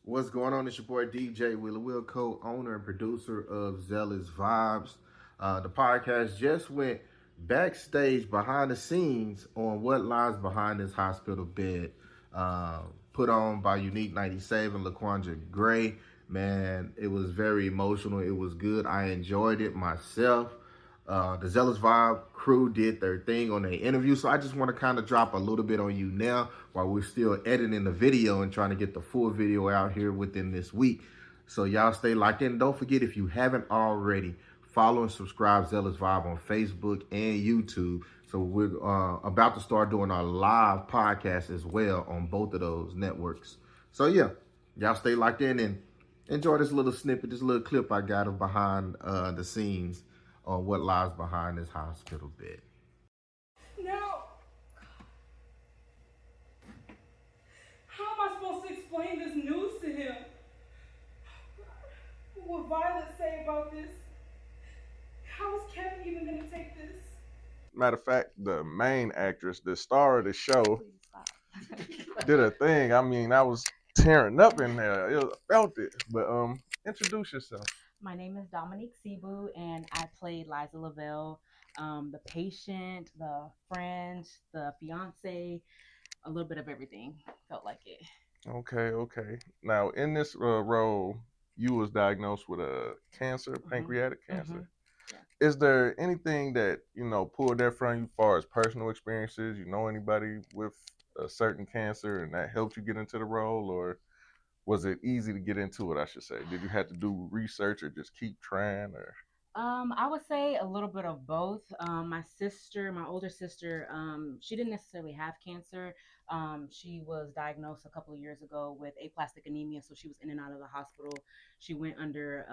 What's going on? It's your boy DJ Will, co-owner and producer of Zealous Vibes. The podcast just went backstage behind the scenes on what lies behind this hospital bed. Put on by Unique 97, LaQuandra Gray. Man, it was very emotional. It was good. I enjoyed it myself. The Zealous Vibe crew did their thing on their interview. So I just want to kind of drop a little bit on you now while we're still editing the video and trying to get the full video out here within this week. So y'all stay locked in. Don't forget, if you haven't already, follow and subscribe Zealous Vibe on Facebook and YouTube. So we're about to start doing our live podcast as well on both of those networks. So yeah, y'all stay locked in and enjoy this little snippet, this little clip I got of behind the scenes on what lies behind this hospital bed. Now, how am I supposed to explain this news to him? What will Violet say about this? How is Kevin even going to take this? Matter of fact, the main actress, the star of the show, did a thing. I mean, I was tearing up in there. I felt it. But introduce yourself. My name is Dominique Cebu, and I played Liza Lavelle, the patient, the friend, the fiance, a little bit of everything. Felt like it. Okay. Now, in this role, you was diagnosed with a cancer, pancreatic cancer. Yeah. Is there anything that, pulled that from you as far as personal experiences? You know anybody with a certain cancer and that helped you get into the role, or was it easy to get into it, I should say? Did you have to do research or just keep trying? Or I would say a little bit of both. My sister, my older sister, she didn't necessarily have cancer. She was diagnosed a couple of years ago with aplastic anemia, so she was in and out of the hospital. She went under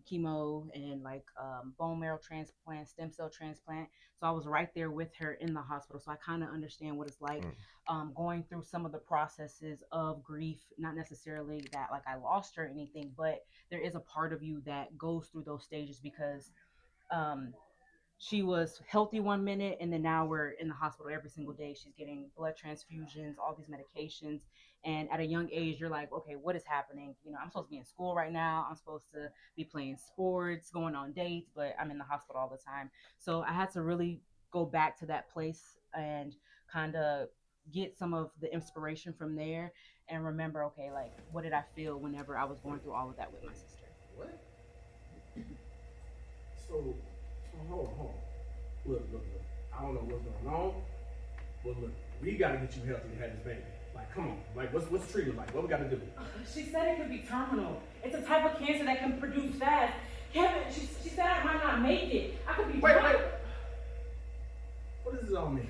chemo and like bone marrow transplant, stem cell transplant. So I was right there with her in the hospital, so I kind of understand what it's like going through some of the processes of grief. Not necessarily that like I lost her or anything, but there is a part of you that goes through those stages because um, she was healthy one minute and then now we're in the hospital every single day. She's getting blood transfusions, all these medications. And at a young age, you're like, okay, what is happening? I'm supposed to be in school right now. I'm supposed to be playing sports, going on dates, but I'm in the hospital all the time. So I had to really go back to that place and kind of get some of the inspiration from there and remember, okay, like what did I feel whenever I was going through all of that with my sister? What? So hold on. Look. I don't know what's going on, but look, we gotta get you healthy to have this baby. Like, come on. Like, what's the treatment like? What we gotta do? She said it could be terminal. It's a type of cancer that can produce fast. Kevin, she said I might not make it. I could be Wait. blind. What does this all mean?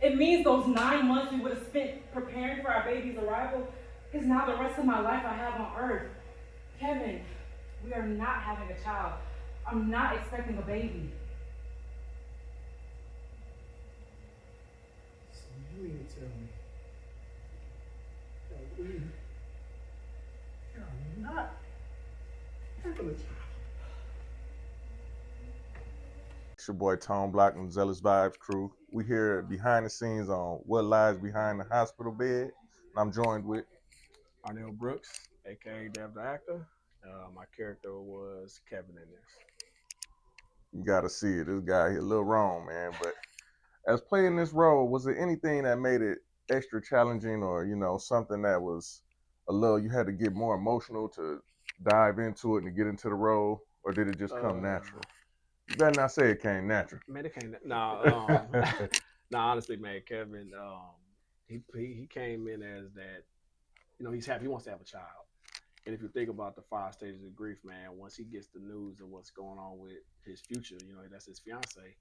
It means those 9 months we would have spent preparing for our baby's arrival is now the rest of my life I have on earth. Kevin, we are not having a child. I'm not expecting a baby. So you mean to tell me that we are not having a child? it's your boy Tom Block and Zealous Vibes crew. We here behind the scenes on what lies behind the hospital bed. And I'm joined with Arnell Brooks, aka Dev the actor. My character was Kevin in this. you gotta see it. This guy he a little wrong, man. But as playing this role, was there anything that made it extra challenging or, something that was a little you had to get more emotional to dive into it and to get into the role, or did it just come natural? You better not say it came natural. Man, it came. Honestly, man, Kevin, he came in as that. He's happy. He wants to have a child. And if you think about the 5 stages of grief, man, once he gets the news of what's going on with his future, that's his fiance,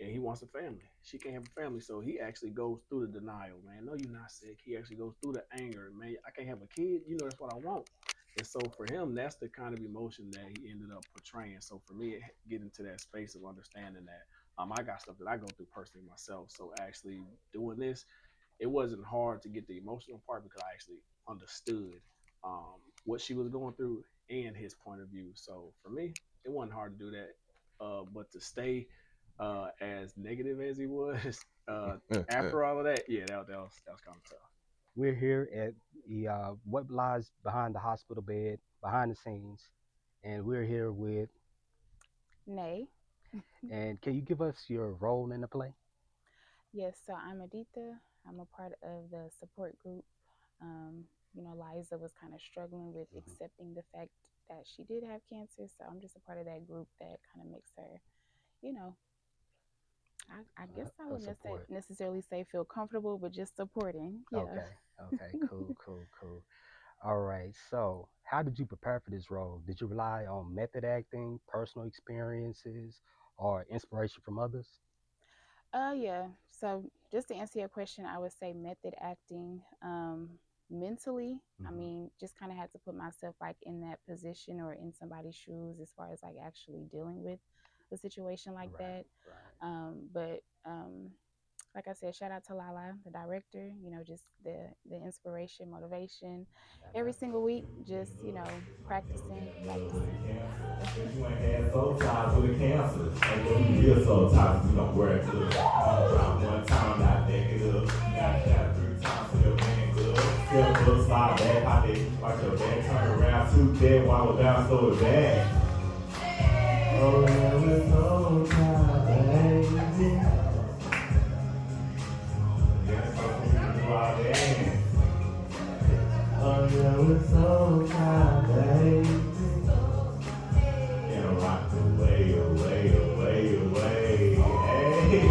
and he wants a family. She can't have a family, so he actually goes through the denial, man. No, you're not sick. He actually goes through the anger, man. I can't have a kid. That's what I want. And so for him, that's the kind of emotion that he ended up portraying. So for me, getting to that space of understanding that I got stuff that I go through personally myself. So actually doing this, it wasn't hard to get the emotional part because I actually understood what she was going through and his point of view. So for me, it wasn't hard to do that. But to stay as negative as he was after all of that, yeah, that was kind of tough. We're here at the what lies behind the hospital bed, behind the scenes, and we're here with. Nay. And can you give us your role in the play? Yes, so I'm Aditha. I'm a part of the support group. Um, Liza was kind of struggling with accepting the fact that she did have cancer. So I'm just a part of that group that kind of makes her, you know, I guess I A wouldn't support. necessarily say feel comfortable, but just supporting. Yeah. Okay. Okay. Cool. Cool. Cool. All right. So, how did you prepare for this role? Did you rely on method acting, personal experiences, or inspiration from others? Yeah. So just to answer your question, I would say method acting. Mentally, I Hmm. mean, just kind of had to put myself like in that position or in somebody's shoes as far as like actually dealing with a situation like Right. that. Right. But like I said, shout out to Lala, the director. Just the inspiration, motivation, every single week. Just practicing, practicing. You ain't had soul ties with the cancer. And when you real soul ties, you don't wear it good. Drop one time, not back it up. Got shot 3 times, still man good. Step up, slide back, hot day, watch your back, turn around, too dead, while we're down, so it's bad. Oh, yeah, we're soul ties, baby. Yeah, so we can do our dance. Oh, yeah, we're soul ties, baby. And rock away, away, away, away. Hey,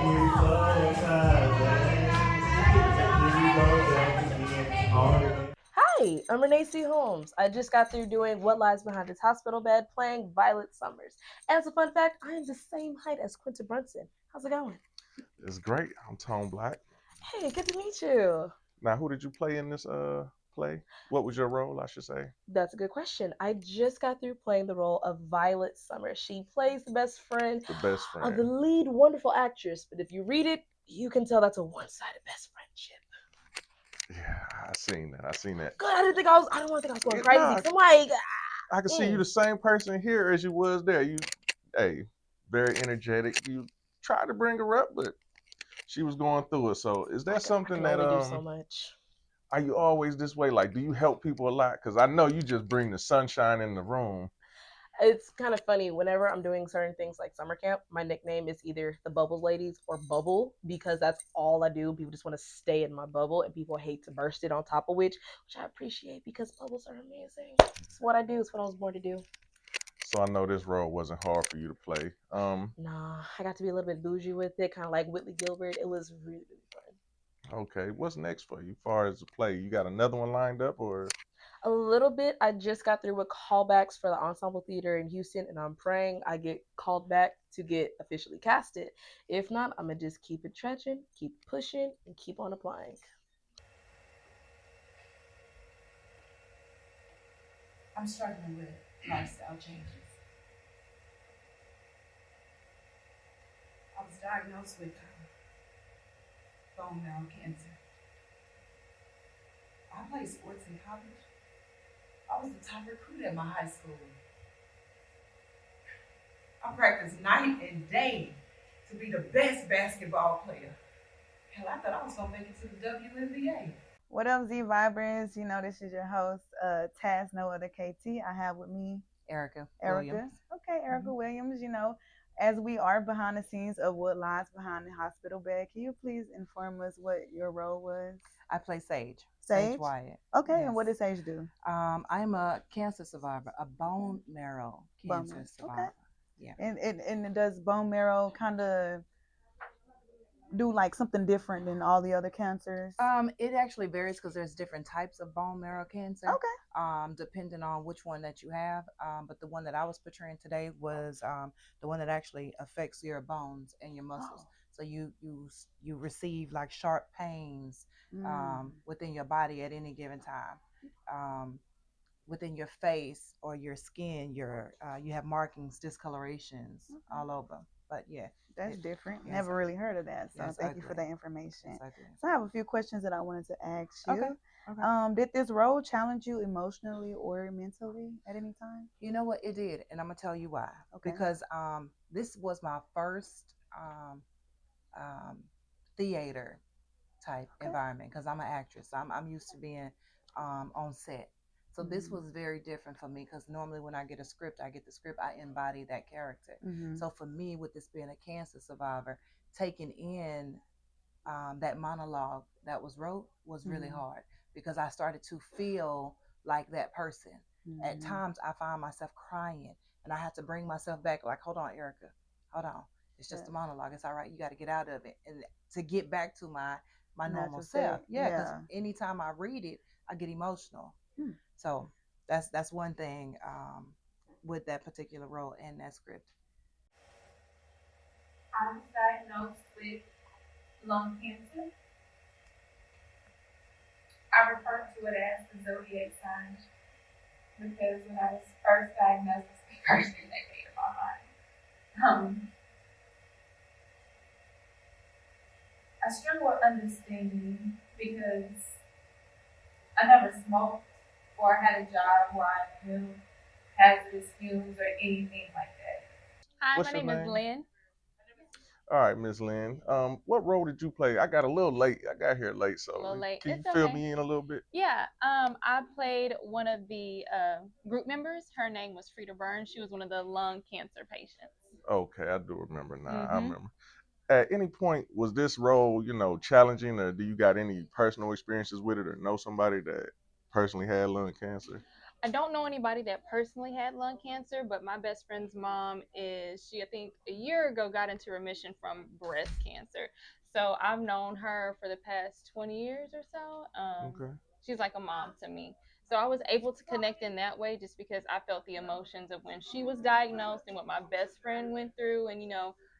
we so tired, man. Here we go back again. On it. Hi, I'm Renee C. Holmes. I just got through doing What Lies Behind This Hospital Bed playing Violet Summers. And as a fun fact, I am the same height as Quinta Brunson. How's it going? It's great. I'm Tone Black. Hey, good to meet you. Now, who did you play in this play? What was your role, I should say? That's a good question. I just got through playing the role of Violet Summers. She plays the best friend The best of the friend. lead wonderful actress. But if you read it, you can tell that's a one-sided best friendship. Yeah, I seen that. I seen that. Good. I don't want to think I was going Yeah, crazy. nah, So I'm like, I can see you the same person here as you was there. You, hey, very energetic. You tried to bring her up, but she was going through it. So, is I that can, I something can that only do so much. are you always this way? Like, do you help people a lot? Because I know you just bring the sunshine in the room. It's kind of funny whenever I'm doing certain things like summer camp. My nickname is either the Bubbles Ladies or Bubble because that's all I do. People just want to stay in my bubble, and people hate to burst it. On top of which I appreciate because bubbles are amazing. It's what I do. It's what I was born to do. So I know this role wasn't hard for you to play. Nah, I got to be a little bit bougie with it, kind of like Whitley Gilbert. It was really, really fun. Okay, what's next for you? As far as the play, you got another one lined up, or A little bit. I just got through with callbacks for the Ensemble Theater in Houston, and I'm praying I get called back to get officially casted. If not, I'm gonna just keep it trudging, keep pushing, and keep on applying. I'm struggling with lifestyle changes. I was diagnosed with bone marrow cancer. I played sports in college. I was the top recruit at my high school. I practiced night and day to be the best basketball player. Hell, I thought I was gonna make it to the WNBA. What up, Z Vibers? This is your host, Taz No Other KT. I have with me Erica Williams. Okay, Erica Williams. As we are behind the scenes of what lies behind the hospital bed, can you please inform us what your role was? I play Sage. Sage Wyatt. Okay, Yes. and what does Sage do? I'm a cancer survivor, a bone marrow cancer survivor. Okay. Yeah. And does bone marrow kind of do like something different than all the other cancers? It actually varies because there's different types of bone marrow cancer. Okay. Depending on which one that you have. But the one that I was portraying today was the one that actually affects your bones and your muscles. Oh. So you receive like sharp pains within your body at any given time. Within your face or your skin, you have markings, discolorations all over. But yeah, that's different. Yes, Never really heard of that. So yes, thank you for that information. Yes, so I have a few questions that I wanted to ask you. Okay. Did this role challenge you emotionally or mentally at any time? You know what, it did, and I'm gonna tell you why. Okay. Because this was my first theater type environment because I'm an actress. I'm used to being on set. So this was very different for me because normally when I get a script, I get the script, I embody that character. So for me, with this being a cancer survivor, taking in that monologue that was wrote was really hard because I started to feel like that person. At times, I find myself crying, and I have to bring myself back. Like, hold on, Erica, hold on. It's just a monologue. It's all right. You got to get out of it, and to get back to my normal self. Yeah, because anytime I read it, I get emotional. So that's one thing with that particular role and that script. I was diagnosed with lung cancer. I refer to it as the zodiac sign because when I was first diagnosed, it's the first thing that came to my mind. I struggle with understanding because I never smoked or had a job where I knew hazardous fumes or anything like that. Hi, What's my your name is name? Lynn. All right, Miss Lynn. What role did you play? I got a little late. I got here late, so A little late. can you It's fill okay. me in a little bit? Yeah, I played one of the group members. Her name was Frida Burns. She was one of the lung cancer patients. Okay, I do remember now. I remember. At any point, was this role, challenging, or do you got any personal experiences with it, or know somebody that personally had lung cancer? I don't know anybody that personally had lung cancer, but my best friend's mom I think a year ago got into remission from breast cancer. So I've known her for the past 20 years or so. Okay. She's like a mom to me. So I was able to connect in that way just because I felt the emotions of when she was diagnosed and what my best friend went through and,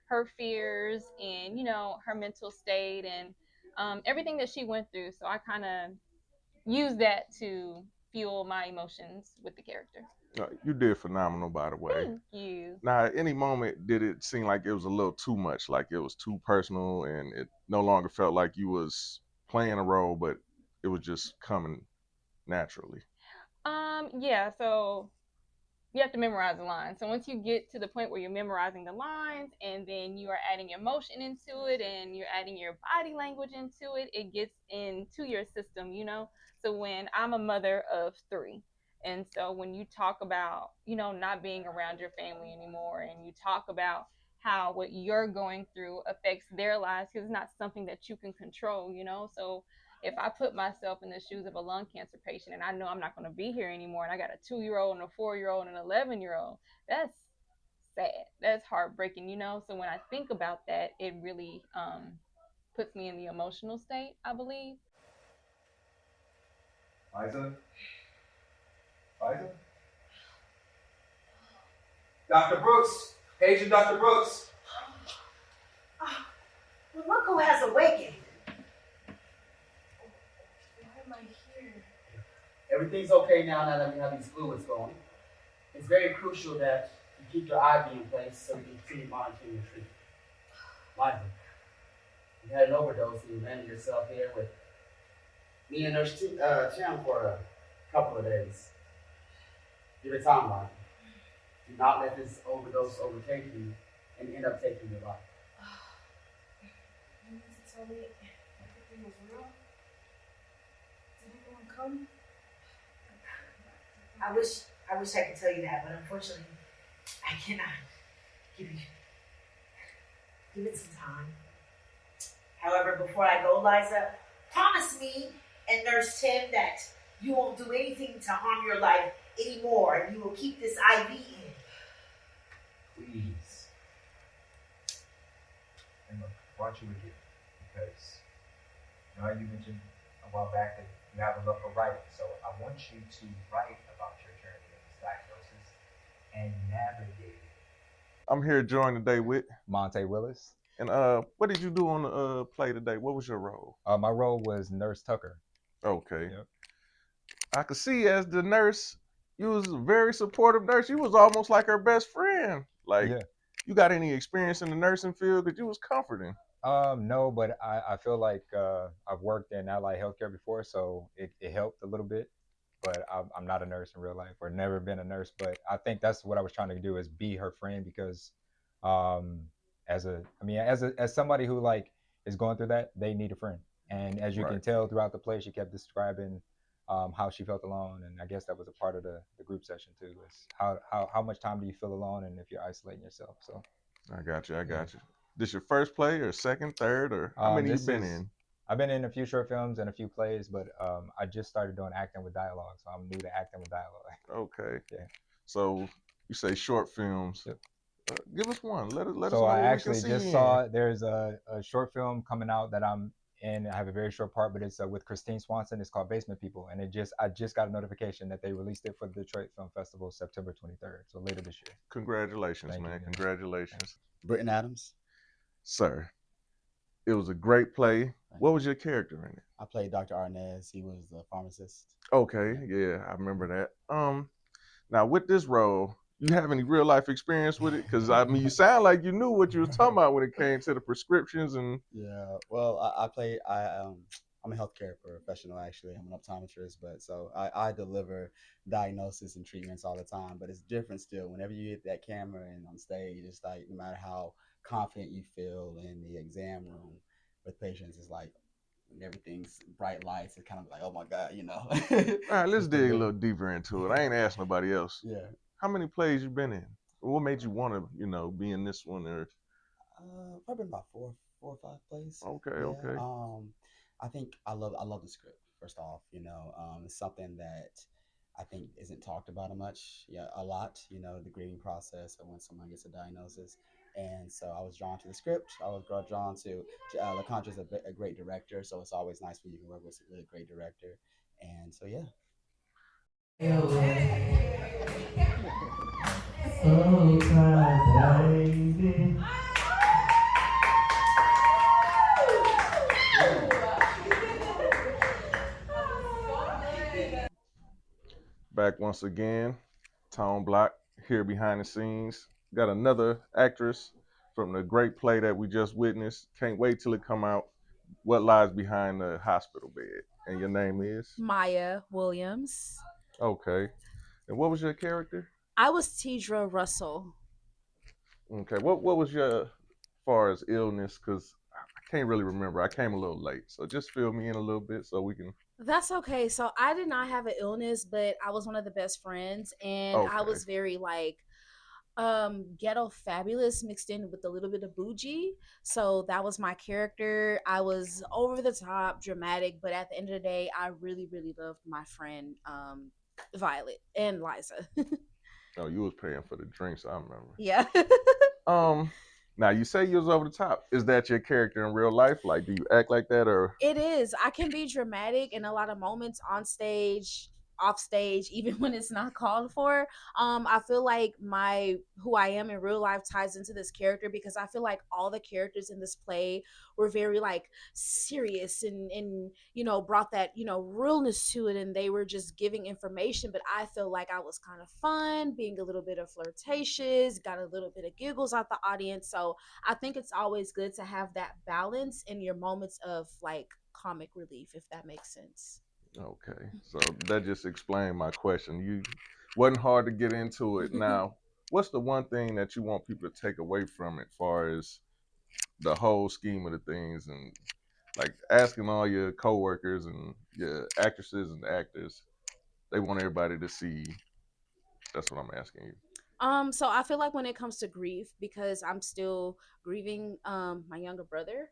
her fears and, her mental state and everything that she went through. So I kind of used that to fuel my emotions with the character. You did phenomenal, by the way. Thank you. Now, at any moment, did it seem like it was a little too much, like it was too personal, and it no longer felt like you was playing a role, but it was just coming naturally? Yeah, so you have to memorize the lines. So once you get to the point where you're memorizing the lines and then you are adding emotion into it and you're adding your body language into it, it gets into your system. So when I'm a mother of 3, and so when you talk about, not being around your family anymore and you talk about how what you're going through affects their lives because it's not something that you can control. So if I put myself in the shoes of a lung cancer patient and I know I'm not going to be here anymore and I got a 2-year-old and a 4-year-old and an 11-year-old, that's sad. That's heartbreaking. So when I think about that, it really puts me in the emotional state, I believe. Liza? Liza? Dr. Brooks! Agent Dr. Brooks! Well, look who has awakened. Why am I here? Everything's okay now that we have these fluids going. It's very crucial that you keep your IV in place so you can continue monitoring your treatment. Liza, you had an overdose and you landed yourself here with me and Nurse Tim for a couple of days. Give it time, Liza. Do not let this overdose overtake you and end up taking your life. You need to tell me everything was real? Did anyone come? I wish I could tell you that, but unfortunately, I cannot. Give it some time. However, before I go, Liza, promise me and Nurse Tim that you won't do anything to harm your life anymore, and you will keep this IV in. Please. And look, I brought you here because how you mentioned a while back that you have a love for writing. So I want you to write about your journey of this diagnosis and navigate it. I'm here joined today with Monte Willis. And what did you do on the play today? What was your role? My role was Nurse Tucker. Okay. Yep. I could see as the nurse, you was a very supportive nurse. You was almost like her best friend. Like, Yeah. You got any experience in the nursing field? Because you was comforting. No, but I feel like I've worked in allied healthcare before, so it helped a little bit. But I'm not a nurse in real life, or never been a nurse. But I think that's what I was trying to do, is be her friend, because as somebody who like is going through that, they need a friend. And as you can tell throughout the play, she kept describing how she felt alone, and I guess that was a part of the group session too. Is how much time do you feel alone, and if you're isolating yourself. So I got you. This your first play or second, third, or how many you been in? I've been in a few short films and a few plays, but I just started doing acting with dialogue, so I'm new to acting with dialogue. Okay. Yeah. So you say short films. Yep. Give us one. Let us know. So I what actually we can just see saw there's a short film coming out that I'm in. I have a very short part, but it's with Christine Swanson. It's called Basement People, and I just got a notification that they released it for the Detroit Film Festival September 23rd, so later this year. Congratulations, Thank man. you. Congratulations. Britton Adams. Sir, it was a great play. What was your character in it? I played Dr. Arnaz. He was the pharmacist. Okay, yeah, I remember that. Now with this role, you have any real life experience with it? Because I mean, you sound like you knew what you was talking about when it came to the prescriptions and. Yeah, well, I'm a healthcare professional actually. I'm an optometrist, but so I deliver diagnosis and treatments all the time. But it's different still. Whenever you hit that camera and on stage, it's like no matter how confident you feel in the exam room with patients, it's like when everything's bright lights, it's kind of like, oh my God, you know. All right, let's dig a little deeper into it. I ain't asked nobody else. Yeah. How many plays you been in? What made you want to, be in this one? Or Probably about four or five plays. Okay, Yeah. okay. I think I love the script. First off, it's something that I think isn't talked about a lot. The grieving process of when someone gets a diagnosis. And so I was drawn to the script. I was drawn to LaContra's a great director, so it's always nice when you can work with a really great director. And so yeah. So tired, baby. Back once again, Tone Block here behind the scenes. Got another actress from the great play that we just witnessed. Can't wait till it come out. What lies behind the hospital bed? And your name is? Maya Williams. Okay. And what was your character? I was Tidra Russell. Okay. What was your far as illness? Because I can't really remember. I came a little late, so just fill me in a little bit so we can. That's okay. So I did not have an illness, but I was one of the best friends, and I was very like ghetto fabulous mixed in with a little bit of bougie. So that was my character. I was over the top, dramatic, but at the end of the day, I really, really loved my friend Violet and Liza. Oh, you was paying for the drinks, I remember. Yeah. Now you say you was over the top. Is that your character in real life? Like, do you act like that or? It is. I can be dramatic in a lot of moments on stage, off stage, even when it's not called for. I feel like who I am in real life ties into this character because I feel like all the characters in this play were very like serious and brought that realness to it, and they were just giving information. But I feel like I was kind of fun, being a little bit of flirtatious, got a little bit of giggles out the audience. So I think it's always good to have that balance in your moments of like comic relief, if that makes sense. Okay, so that just explained my question. You wasn't hard to get into it. Now, what's the one thing that you want people to take away from it, far as the whole scheme of the things, and like asking all your coworkers and your actresses and actors, they want everybody to see. That's what I'm asking you. So I feel like when it comes to grief, because I'm still grieving my younger brother,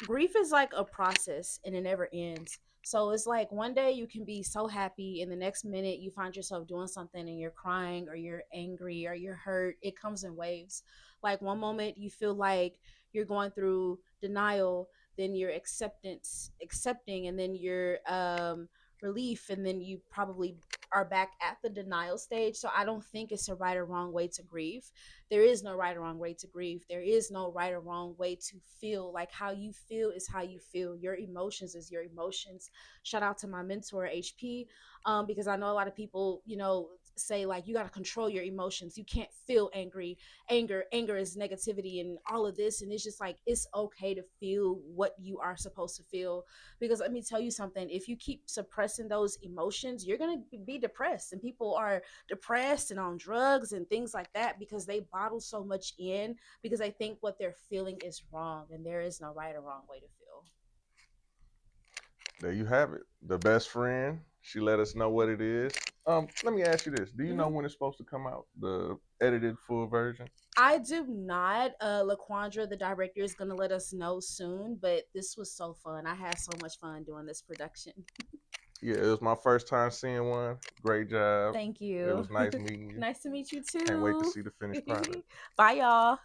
grief is like a process and it never ends. So it's like one day you can be so happy and the next minute you find yourself doing something and you're crying or you're angry or you're hurt. It comes in waves. Like one moment you feel like you're going through denial, then you're accepting, and then you're relief, and then you probably are back at the denial stage. So I don't think it's a right or wrong way to grieve. There is no right or wrong way to grieve. There is no right or wrong way to feel. Like how you feel is how you feel. Your emotions is your emotions. Shout out to my mentor HP, because I know a lot of people say like you got to control your emotions. You can't feel anger is negativity and all of this, and it's just like it's okay to feel what you are supposed to feel. Because let me tell you something, if you keep suppressing those emotions, you're going to be depressed, and people are depressed and on drugs and things like that because they bottle so much in because they think what they're feeling is wrong, and there is no right or wrong way to feel. There you have it. The best friend. She let us know what it is. Let me ask you this: do you know when it's supposed to come out? The edited full version? I do not. Laquandra, the director, is gonna let us know soon. But this was so fun. I had so much fun doing this production. Yeah, it was my first time seeing one. Great job. Thank It you. was nice meeting you. Nice to meet you too. Can't wait to see the finished product. Bye, y'all.